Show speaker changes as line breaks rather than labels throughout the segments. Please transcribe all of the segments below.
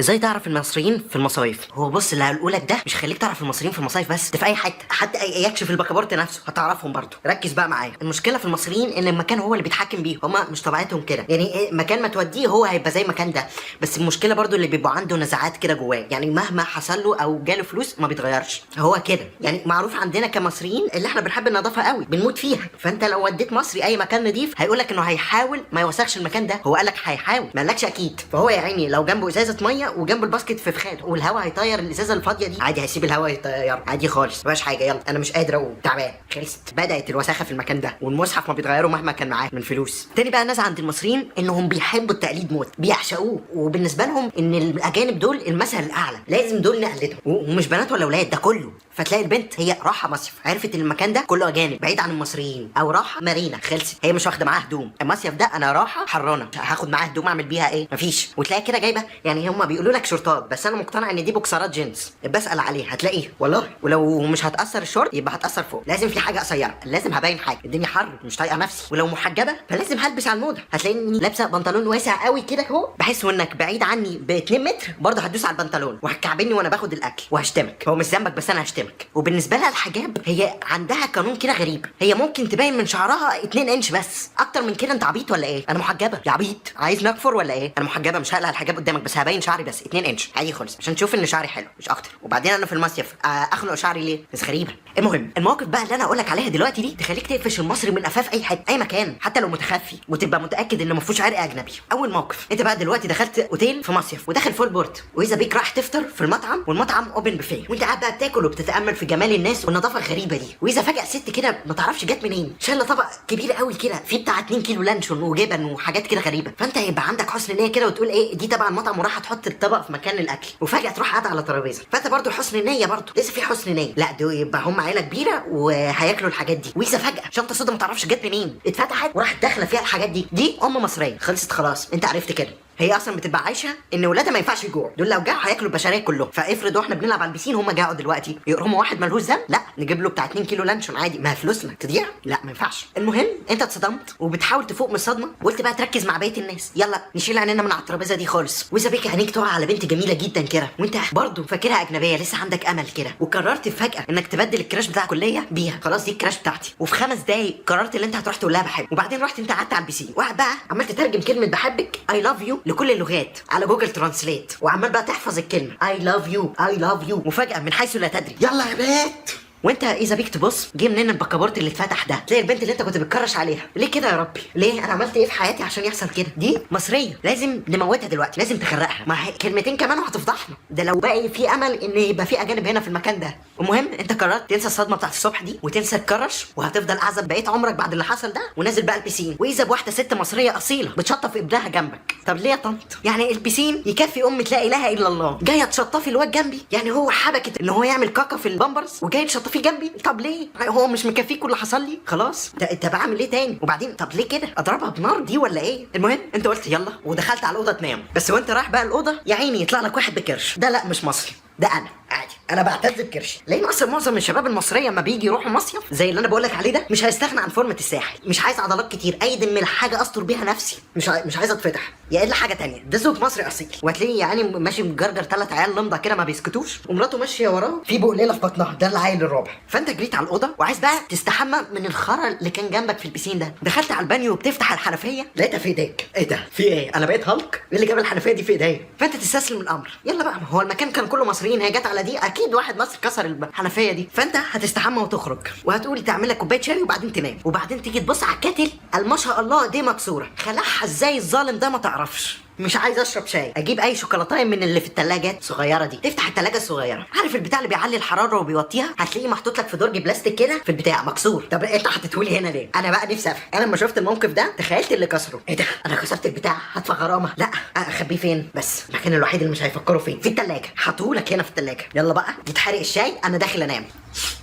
ازاي تعرف المصريين في المصايف؟ هو بص اللي هقولك ده مش هيخليك تعرف المصريين في المصايف بس، ده في اي حته، حتى يكشف الباسبورت نفسه هتعرفهم برضه. ركز بقى معايا، المشكله في المصريين ان المكان هو اللي بيتحكم بيه، هما مش طبيعتهم كده، يعني إيه مكان ما توديه هو هيبقى زي المكان ده. بس المشكله برضه اللي بيبقوا عنده نزعات كده جواه، يعني مهما حصل له او جاله فلوس ما بيتغيرش، هو كده. يعني معروف عندنا كمصريين اللي احنا بنحب النظافه قوي، بنموت فيها. فانت لو وديت مصري اي مكان نضيف هيقولك انه هيحاول ما يوسخش المكان ده، هو قالك هيحاول ما قالكش اكيد. فهو يا عيني لو جنبه ازازه ميه وجنب الباسكت في فخاد والهواء هيطير الازازه الفاضيه دي، عادي هيسيب الهواء يطير عادي خالص، مفيهاش حاجه. يلا انا مش قادر اقوم تعبان، خلصت. بدات الوساخه في المكان ده، والمصحف ما بيتغيروا مهما كان معاه من فلوس. تاني بقى الناس عند المصريين انهم بيحبوا التقليد موت، بيعشقوه، وبالنسبه لهم ان الاجانب دول المثل الاعلى، لازم دول نقلدهم، ومش بنات ولا اولاد، ده كله. فتلاقي البنت هي راحه مصيف، عرفت ان المكان ده كله اجانب بعيد عن المصريين، او راحه مارينا، خلصت، هي مش واخده معاها هدوم. المصيف ده انا راحه حرانه، هاخد معاها هدوم اعمل بيها ايه؟ مفيش. وتلاقي كده جايبه، يعني هم بيقولوا لك شورتات، بس انا مقتنع ان دي بوكسرات جينز، بسال عليه هتلاقيه والله. ولو مش هتاثر الشورت يبقى هتاثر فوق، لازم في حاجه قصيره، لازم هبين حاجه، الدنيا حر مش طايقه نفسي. ولو محجبه فلازم هلبس على الموضه، هتلاقيني لابسه بنطلون واسع قوي كده اهو، بحس انك بعيد عني ب 2 متر برضه هتدوس على البنطلون وهتكعبني وانا باخد الاكل وهشتمك. هو مش ذنبك بس انا هشتمك. وبالنسبه لها الحجاب هي عندها قانون كده غريب، هي ممكن تبين من شعرها 2 انش بس، اكتر من كده انت عبيط ولا ايه؟ انا محجبه يا عبيط، عايز نكفر ولا ايه؟ انا محجبه مش هقلع الحجاب قدامك، بس هبين شعري بس 2 انش عادي خالص عشان تشوف ان شعري حلو مش اكتر. وبعدين انا في المصيف اخنق شعري ليه؟ بس غريبه. المهم المواقف بقى اللي انا اقولك عليها دلوقتي دي تخليك تقفش المصري من قفاه في اي حته اي مكان، حتى لو متخفي، وتبقى متاكد ان ما فيهوش عرق اجنبي. اول موقف، انت بقى دلوقتي دخلت اوتيل في مصيف وداخل فول بورد، واذا بيك راح تفطر في المطعم والمطعم اوبن بوفيه، وانت قاعد بقى بتاكل وبتتامل في جمال الناس والنظافه الغريبه دي، واذا فجاه ست كده ما تعرفش جت منين شايله طبق كبير قوي كده فيه بتاع 2 كيلو لانشون وجبن وحاجات كده غريبه، فانت هيبقى عندك حسن نيه كده وتقول ايه دي تبع المطعم وراح تحط الطبق في مكان الاكل، وفجاه تروح قاعده على ترابيزه، فانت برضو حسن النيه برضو لسه في حسن نيه، لا دول يبقى هم عيله كبيره وهياكلوا الحاجات دي. واذا فجاه شنطه سودا ما تعرفش جت منين اتفتحت وراحت داخله فيها الحاجات دي ام مصريه، خلصت خلاص انت عرفت كده. هي اصلا بتبقى عايشه ان ولادها ما ينفعش يجوعوا، دول لو جاعوا هياكلوا البشريه كلهم. فافرض واحنا بنلعب على البسين هم جاعوا دلوقتي، يقرموا واحد ملهوش ذنب، لا نجيب له بتاع 2 كيلو لانشون عادي، ما فلوسنا تضيع، لا ما ينفعش. المهم انت اتصدمت وبتحاول تفوق من الصدمه، وقلت بقى تركز مع بقيه الناس، يلا نشيل عينينا من على الترابيزه دي خالص، واذا بيك عينيك تقع على بنت جميله جدا كده وانت برضه فاكرها اجنبيه، لسه عندك امل كده، وقررت فجاه انك تبدل الكراش بتاع الكليه بيها، خلاص دي الكراش بتاعتي، وفي 5 دقايق قررت ان انت هتروح تقول لها بحبك، وبعدين رحت انت قعدت على البسين وقاعد بقى عمال تترجم كلمه بحبك اي لاف يو لكل اللغات على جوجل ترانسليت، وعمال بقى تحفظ الكلمه اي لاف يو اي لاف يو، وفجاه من حيث لا تدري يلا يا بنت، وانت اذا بيك تبص جه منين البكابورت اللي اتفتح ده، تلاقي البنت اللي انت كنت بتكرش عليها. ليه كده يا ربي؟ ليه انا عملت ايه في حياتي عشان يحصل كده؟ دي مصريه لازم نموتها دلوقتي، لازم تخرقها، ما هي كلمتين كمان وهتفضحنا، ده لو باقي في امل ان يبقى في اجانب هنا في المكان ده. المهم انت قررت تنسى الصدمه بتاعت الصبح دي وتنسى الكرش، وهتفضل اعزب بقيه عمرك بعد اللي حصل ده، ونازل بقى البسين، واذا بواحده ست مصريه اصيله بتشطف ابنها جنبك. طب ليه يا طنط؟ يعني البسين يكفي لا اله الا الله، جايه تشطفي الواد جنبي؟ يعني هو حبكت ان هو يعمل كاكا في البامبرز وجاي تشطفيه جنبي؟ طب ليه؟ هو مش مكفيك اللي حصل لي؟ خلاص انت بعمل ايه تاني؟ وبعدين طب ليه كده؟ اضربها بنار دي ولا ايه؟ المهم انت قلت يلا ودخلت على الاوضه تنام، بس وانت رايح بقى الاوضه يا عيني يطلع لك واحد بكرش، ده لا مش مصري، ده انا عادي، انا بعتز بكرشي، لان اصلا معظم الشباب المصريه لما بيجي يروحوا مصيف زي اللي انا بقول لك عليه ده مش هيستغنى عن فورمه الساحل، مش عايز عضلات كتير، اي دم حاجه استر بيها نفسي، مش عايز اتفتح، يا الا حاجه تانية، ده زوج مصري اصيل، وهتلاقيه يعني ماشي مجرجر 3 عيال لمضه كده ما بيسكتوش، ومراته ماشيه وراه في بقليله في بطنها، ده العيل الرابع. فانت جريت على الاوضه وعايز بقى تستحمى من الخرا اللي كان جنبك في البسين ده، دخلت على البانيو وبتفتح الحنفيه لقيتها في ايديك، ايه ده؟ في ايه؟ انا بقيت هالك؟ ايه اللي جاب الحنفيه دي في ايديا؟ فانت تستسلم الامر، يلا بقى، ما هو المكان كان كله مصريين، هي جت على دي اكيد واحد مصري كسر الحنفيه دي، فانت هتستحمى وتخرج وهتقول تعمل لك كوبايه شاي وبعدين تنام، وبعدين تيجي تبص على الكاتل ما شاء الله دي مكسوره، خلعها ازاي الظالم ده ما تعرفش. مش عايز اشرب شاي، اجيب اي شوكولاتايه من اللي في الثلاجه الصغيره دي، تفتح الثلاجه الصغيره، عارف البتاع اللي بيعلي الحراره وبيوطيها، هتلاقيه محطوط لك في درج بلاستيك كده في البتاع مكسور. طب انت حطيتهولي هنا ليه؟ انا بقى نفسي افهم، انا لما شفت الموقف ده تخيلت اللي كسره، ايه ده؟ انا كسرت البتاع هدفع غرامه، لا اخبيه فين؟ بس المكان الوحيد اللي مش هيفكروا فيه في الثلاجه، حطوهولك هنا في الثلاجه، يلا بقى يتحرق الشاي انا داخل انام.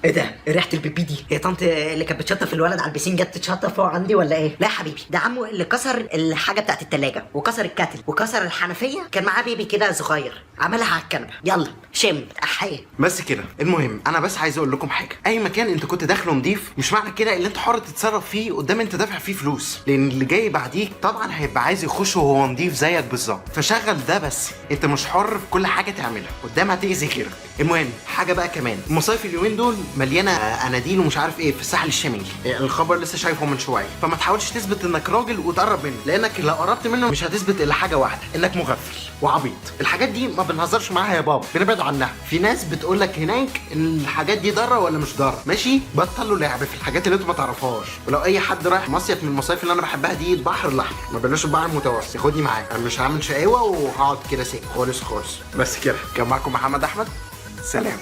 ايه ده؟ ريحه البيبي دي هي طنط اللي كانت بتشطف الولد على البسين جت تتشطف فوق عندي ولا ايه؟ لا يا حبيبي، ده عمو اللي كسر الحاجه بتاعت التلاجة وكسر الكاتل وكسر الحنفيه، كان معاه بيبي كده صغير عملها على الكنبه. يلا شم احيه.
بس كده. المهم انا بس عايز اقول لكم حاجه، اي مكان انت كنت داخله نضيف مش معنى كده اللي انت حر تتصرف فيه قدام انت دافع فيه فلوس، لان اللي جاي بعديك طبعا هيبقى عايز يخش وهو نضيف زيك بالظبط. فشغل ده بس، انت مش حر في كل حاجه تعملها قدام هتاذي غيرك. المهم حاجه بقى كمان، المصايف اليومين دول مليانه اناديل ومش عارف ايه في الساحل الشمالي، الخبر لسه شايفه من شويه. فما تحاولش تثبت انك راجل وتقرب منه، لانك لو قربت منه مش هتثبت الا حاجه واحده، انك مغفل وعبيط. الحاجات دي ما بنهزرش معاها يا بابا، بنبعد عنها. في ناس بتقول لك هناك الحاجات دي ضاره ولا مش ضاره، ماشي؟ بطلوا لعب في الحاجات اللي انتوا ما تعرفوهاش. ولو اي حد رايح مصيف من المصايف اللي انا بحبها دي البحر الاحمر، ما بلاش البحر المتوسط، خدني معاك، انا مش هعمل شقاوه وهقعد كده ساكت خالص خالص. بس كده، كان معاكم محمد احمد، سلام.